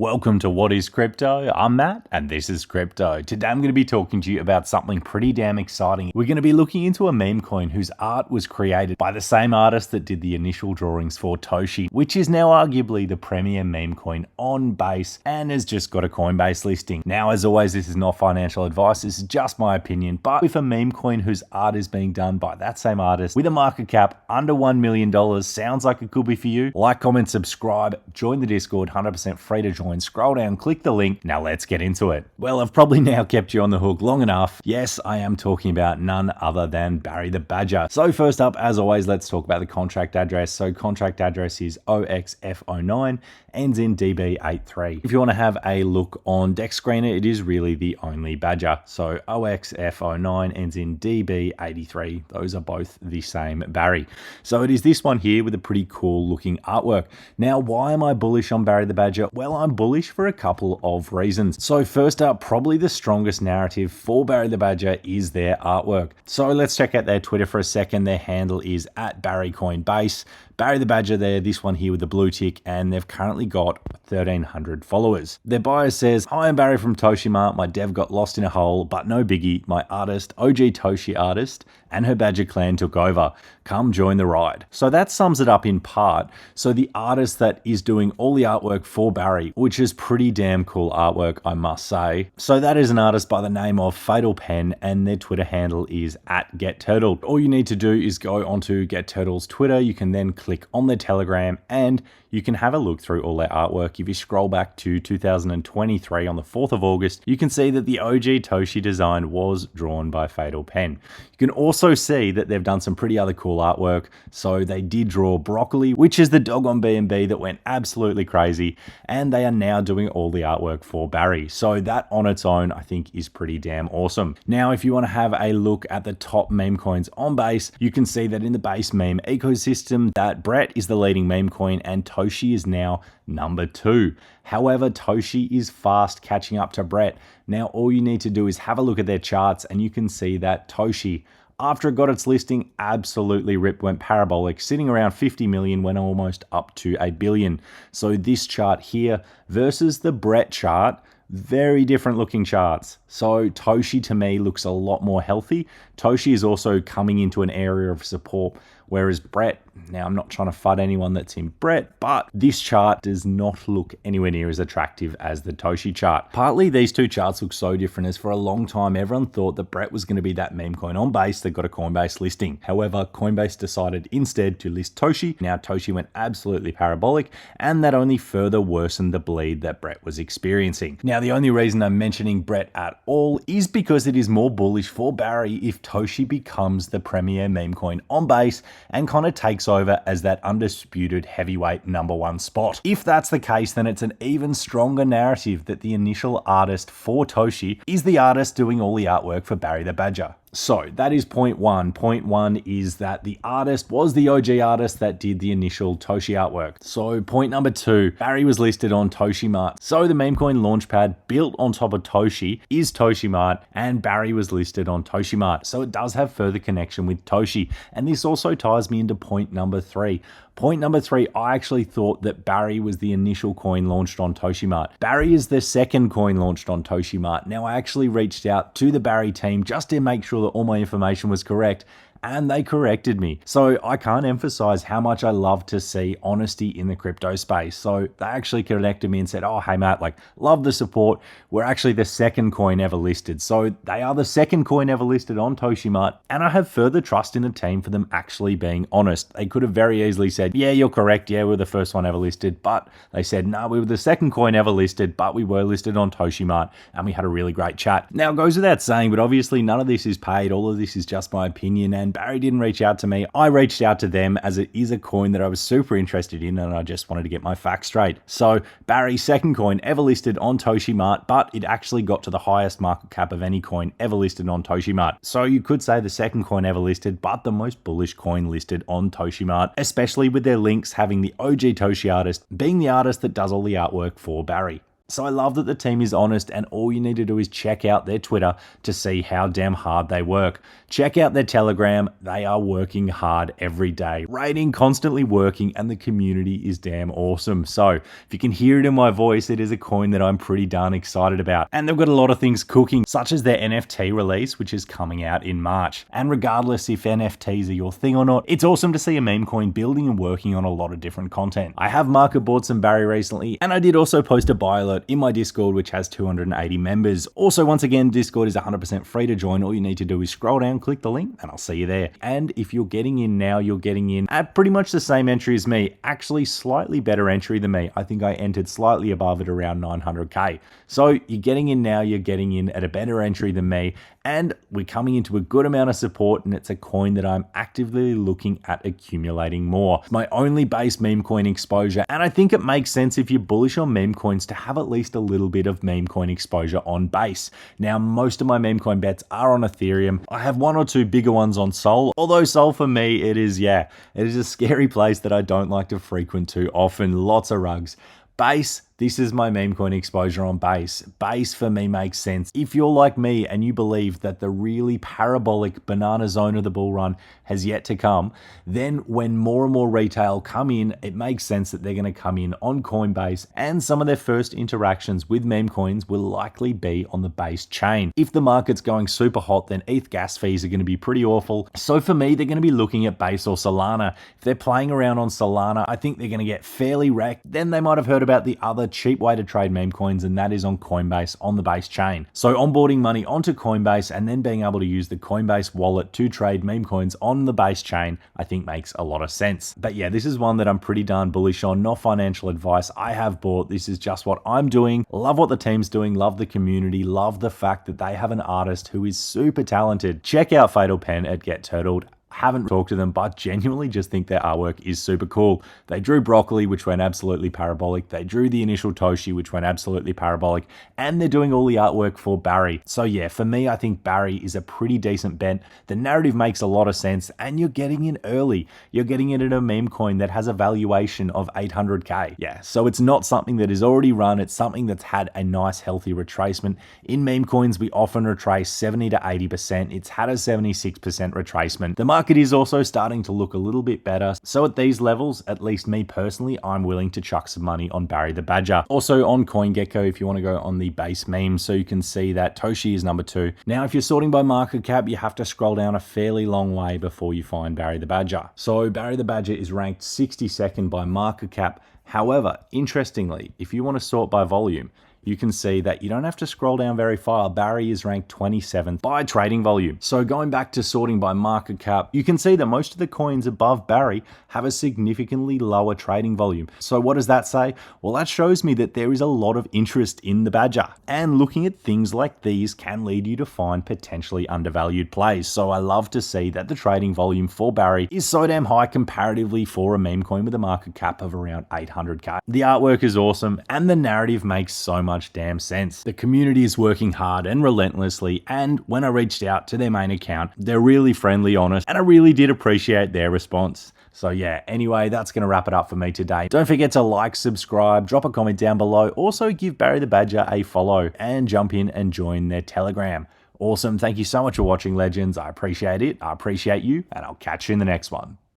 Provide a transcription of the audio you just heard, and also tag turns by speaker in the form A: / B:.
A: Welcome to What is Crypto? I'm Matt and this is Crypto. Today I'm going to be talking to you about something pretty damn exciting. We're going to be looking into a meme coin whose art was created by the same artist that did the initial drawings for Toshi, which is now arguably the premier meme coin on Base and has just got a Coinbase listing. Now, as always, this is not financial advice, this is just my opinion, but with a meme coin whose art is being done by that same artist with a market cap under $1 million, sounds like it could be for you. Like, comment, subscribe, join the Discord, 100% free to join. Scroll down, click the link. Now let's get into it. Well, I've probably now kept you on the hook long enough. Yes, I am talking about none other than Barry the Badger. So first up, as always, let's talk about the contract address. So contract address is OXF09, ends in DB83. If you want to have a look on Dex Screener, it is really the only Badger. So OXF09 ends in DB83. Those are both the same Barry. So it is this one here with a pretty cool looking artwork. Now, why am I bullish on Barry the Badger? Well, I'm bullish for a couple of reasons. So first up, probably the strongest narrative for Barry the Badger is their artwork. So let's check out their Twitter for a second. Their handle is @BarryCoinBase. Barry the Badger there, this one here with the blue tick, and they've currently got 1,300 followers. Their bio says, "Hi, I'm Barry from Toshima. My dev got lost in a hole, but no biggie. My artist, OG Toshi artist, and her Badger clan took over. Come join the ride." So that sums it up in part. So the artist that is doing all the artwork for Barry, which is pretty damn cool artwork, I must say. So that is an artist by the name of Fatal Pen, and their Twitter handle is @GetTurtled. All you need to do is go onto GetTurtled's Twitter. You can then click on their Telegram and you can have a look through all their artwork. If you scroll back to 2023 on the 4th of August, you can see that the OG Toshi design was drawn by Fatal Pen. You can also see that they've done some pretty other cool artwork. So they did draw Broccoli, which is the dog on BNB that went absolutely crazy, and they are now doing all the artwork for Barry. So that on its own, I think, is pretty damn awesome. Now, if you want to have a look at the top meme coins on Base, you can see that in the Base meme ecosystem, that Brett is the leading meme coin and Toshi is now number 2. However, Toshi is fast catching up to Brett. Now, all you need to do is have a look at their charts and you can see that Toshi, after it got its listing, absolutely ripped, went parabolic, sitting around 50 million, went almost up to a billion. So this chart here versus the Brett chart, very different looking charts. So Toshi to me looks a lot more healthy. Toshi is also coming into an area of support, whereas Brett, now I'm not trying to FUD anyone that's in Brett, but this chart does not look anywhere near as attractive as the Toshi chart. Partly these two charts look so different as for a long time everyone thought that Brett was going to be that meme coin on Base that got a Coinbase listing. However, Coinbase decided instead to list Toshi. Now Toshi went absolutely parabolic, and that only further worsened the bleed that Brett was experiencing. Now, the only reason I'm mentioning Brett at all is because it is more bullish for Barry if Toshi becomes the premier meme coin on Base and kind of takes over as that undisputed heavyweight #1 spot. If that's the case, then it's an even stronger narrative that the initial artist for Toshi is the artist doing all the artwork for Barry the Badger. So that is point one. Point one is that the artist was the OG artist that did the initial Toshi artwork. So point number 2, Barry was listed on Toshimart. So the meme coin launchpad built on top of Toshi is Toshimart, and Barry was listed on Toshimart. So it does have further connection with Toshi. And this also ties me into point number 3. Point number 3, I actually thought that Barry was the initial coin launched on Toshimart. Barry is the second coin launched on Toshimart. Now, I actually reached out to the Barry team just to make sure that all my information was correct, and they corrected me. So I can't emphasize how much I love to see honesty in the crypto space. So they actually connected me and said, "Oh, hey Matt, love the support. We're actually the second coin ever listed." So they are the second coin ever listed on Toshimart, and I have further trust in the team for them actually being honest. They could have very easily said, "Yeah, you're correct. Yeah, we're the first one ever listed." But they said, "No, we were the second coin ever listed, but we were listed on Toshimart, and we had a really great chat." Now, it goes without saying, but obviously none of this is paid. All of this is just my opinion, and Barry didn't reach out to me. I reached out to them as it is a coin that I was super interested in, and I just wanted to get my facts straight. So Barry's second coin ever listed on Toshimart, but it actually got to the highest market cap of any coin ever listed on Toshimart. So you could say the second coin ever listed, but the most bullish coin listed on Toshimart, especially with their links having the OG Toshi artist being the artist that does all the artwork for Barry. So I love that the team is honest, and all you need to do is check out their Twitter to see how damn hard they work. Check out their Telegram. They are working hard every day, rating constantly working, and the community is damn awesome. So if you can hear it in my voice, it is a coin that I'm pretty darn excited about. And they've got a lot of things cooking, such as their NFT release, which is coming out in March. And regardless if NFTs are your thing or not, it's awesome to see a meme coin building and working on a lot of different content. I have market bought some Barry recently, and I did also post a buy alert in my Discord, which has 280 members. Also, once again, Discord is 100% free to join. All you need to do is scroll down, click the link, and I'll see you there. And if you're getting in now, you're getting in at pretty much the same entry as me, actually slightly better entry than me. I think I entered slightly above it, around 900k. So you're getting in now, you're getting in at a better entry than me, and we're coming into a good amount of support, and it's a coin that I'm actively looking at accumulating more. It's my only base meme coin exposure, and I think it makes sense if you're bullish on meme coins to have at least a little bit of meme coin exposure on base. Now, most of my meme coin bets are on Ethereum. I have one or two bigger ones on Sol, although Sol for me, it is a scary place that I don't like to frequent too often. Lots of rugs. Base, this is my meme coin exposure on base. Base for me makes sense. If you're like me and you believe that the really parabolic banana zone of the bull run has yet to come, then when more and more retail come in, it makes sense that they're going to come in on Coinbase, and some of their first interactions with meme coins will likely be on the base chain. If the market's going super hot, then ETH gas fees are going to be pretty awful. So for me, they're going to be looking at base or Solana. If they're playing around on Solana, I think they're going to get fairly wrecked. Then they might have heard about the other cheap way to trade meme coins, and that is on Coinbase on the base chain. So onboarding money onto Coinbase and then being able to use the Coinbase wallet to trade meme coins on the base chain, I think makes a lot of sense. But yeah, this is one that I'm pretty darn bullish on. Not financial advice. I have bought. This is just what I'm doing. Love what the team's doing. Love the community. Love the fact that they have an artist who is super talented. Check out Fatal Pen at Get Turtled. Haven't talked to them, but genuinely just think their artwork is super cool. They drew Broccoli, which went absolutely parabolic. They drew the initial Toshi, which went absolutely parabolic. And they're doing all the artwork for Barry. So yeah, for me, I think Barry is a pretty decent bet. The narrative makes a lot of sense, and you're getting in early. You're getting it in a meme coin that has a valuation of 800k. Yeah, so it's not something that is already run. It's something that's had a nice, healthy retracement. In meme coins, we often retrace 70 to 80%. It's had a 76% retracement. The market is also starting to look a little bit better. So at these levels, at least me personally, I'm willing to chuck some money on Barry the Badger. Also on CoinGecko, if you want to go on the base meme, so you can see that Toshi is number 2. Now, if you're sorting by market cap, you have to scroll down a fairly long way before you find Barry the Badger. So Barry the Badger is ranked 62nd by market cap. However, interestingly, if you want to sort by volume, you can see that you don't have to scroll down very far. Barry is ranked 27th by trading volume. So going back to sorting by market cap, you can see that most of the coins above Barry have a significantly lower trading volume. So what does that say? Well, that shows me that there is a lot of interest in the Badger. And looking at things like these can lead you to find potentially undervalued plays. So I love to see that the trading volume for Barry is so damn high comparatively for a meme coin with a market cap of around 800k. The artwork is awesome, and the narrative makes so much damn sense. The community is working hard and relentlessly, and when I reached out to their main account, they're really friendly, honest, and I really did appreciate their response. So yeah, anyway, that's going to wrap it up for me today. Don't forget to like, subscribe, drop a comment down below. Also give Barry the Badger a follow and jump in and join their Telegram. Awesome. Thank you so much for watching, legends. I appreciate it. I appreciate you, and I'll catch you in the next one.